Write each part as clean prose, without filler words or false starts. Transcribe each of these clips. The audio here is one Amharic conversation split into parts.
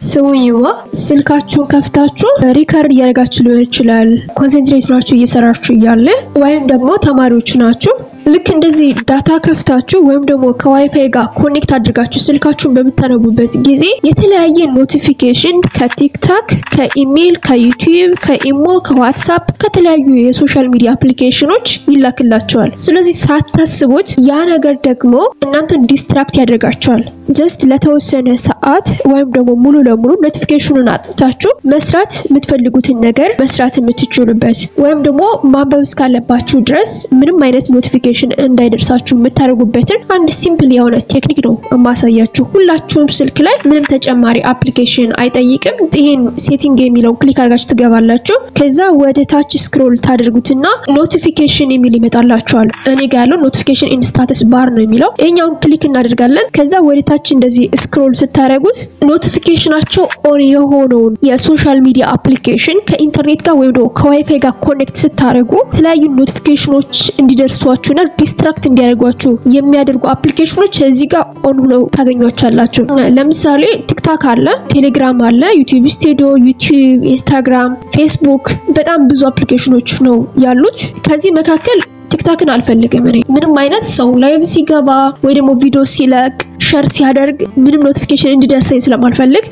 ሰውየው ስልካችሁን ከፍታችሁ ሪከርድ ያደርጋችሁ ሊሆን ይችላል ኮንሰንትሬት ብላችሁ እየሰራችሁ ያለ ወይም ደግሞ ተማሪዎች ናችሁ ልክ እንደዚህ ዳታ ከፍታችሁ ወይም ደግሞ ከዋይፋይ ጋር ኮኔክት አድርጋችሁ ስልካችሁን በመታነቡበት ጊዜ የተለያየ ኖቲፊኬሽን ከቲክቶክ ከኢሜል ከዩቲዩብ ከኢሞ ከዋትስአፕ ከተለያዩ የሶሻል ሚዲያ አፕሊኬሽኖች ይላክላችኋል ስለዚህ ሳታስቡት ያ ነገር ደግሞ እናንተን ዲስትራክት ያደርጋችኋል just ለተወሰነ ሰዓት ወይም ደግሞ ሙሉ ለሙሉ ኖቲፊኬሽኑን አጥታችሁ መስራት የምትፈልጉትን ነገር መስራት የምትችሉበት ወይም ደግሞ ማንበብ እስካለባችሁ ድረስ ምንም አይነት ኖቲፊኬሽን እንዳይደርሳችሁ የምታደርጉበትን አንድ ሲምፕል የሆነ ቴክኒክ ነው ማሳያችሁ ሁላችሁም ስልክ ላይ ምንም ተጨማሪ አፕሊኬሽን አይጠይቅም ይሄን ሴቲንግ የሚለው ክሊክ አድርጋችሁ ትገባላችሁ ከዛ ወደ ታች ስክሮል ታደርጉትና ኖቲፊኬሽን የሚል ይመጣላችኋል እኔ ጋር ያለው ኖቲፊኬሽን ኢን ስታተስ ባር ነው የሚለው እኛውን ክሊክ እናደርጋለን ከዛ ወደ ታች እንደዚህ ስክሮል ስታደርጉት ኖቲፊኬሽናቸው ኦን የሆነው የሶሻል ሚዲያ አፕሊኬሽን ከኢንተርኔት ጋር ወይም ደግሞ ከዋይፋይ ጋር ኮኔክት ስታደርጉ የተለያዩ ኖቲፊኬሽኖች እንዲደርሷችሁና ዲስትራክት እንዲያደርጓችሁ የሚያደርጉ አፕሊኬሽኖች እዚህ ጋር ኦን ሆነው ታገኙዋቸዋላችሁ ለምሳሌ ቲክቶክ አለ ቴሌግራም አለ ዩቲዩብ ስቱዲዮ ዩቲዩብ ኢንስታግራም ፌስቡክ በጣም ብዙ አፕሊኬሽኖች ነው ያሉት ከዚህ መካከል ቲክቶክን አልፈልግም እኔ ምንም አይነት ሰው ላይቭ ሲገባ ወይ ደግሞ ቪዲዮ ሲለቅ ሼር ሲያደርግ ምንም ኖቲፊኬሽን እንዲደርሰኝ ስለማልፈልግ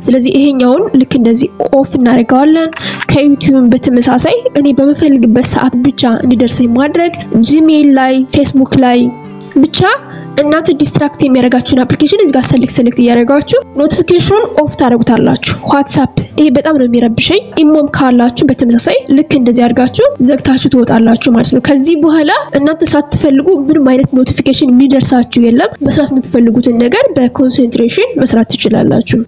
ስለዚህ ይሄኛውን ልክ እንደዚህ ኦፍ እናደርጋለን ከዩቲዩብ በተመሳሳይ እኔ በመፈልግበት ሰዓት ብቻ እንዲደርሰኝ ማድረግ ጂሜል ላይ ፌስቡክ ላይ ብቻ እናንተ ዲስትራክት የሚያደርጋችሁን አፕሊኬሽን እዚህ ጋር ሰሌክት ያደርጋችሁ ኖቲፊኬሽኑን ኦፍ ታደርጉታላችሁ ዋትስአፕ ይሄ በጣም ነው የሚረብሸኝ ኢሞም ካላችሁ በተመሳሳይ ልክ እንደዚህ አድርጋችሁ ዘግታችሁ ትወጣላችሁ ማለት ነው ከዚህ በኋላ እናንተ ሳትፈልጉ ምንም አይነት ኖቲፊኬሽን የሚደርሳችሁ የለም መስራት የምትፈልጉትን ነገር በኮንሰንትሬሽን መስራት ትችላላችሁ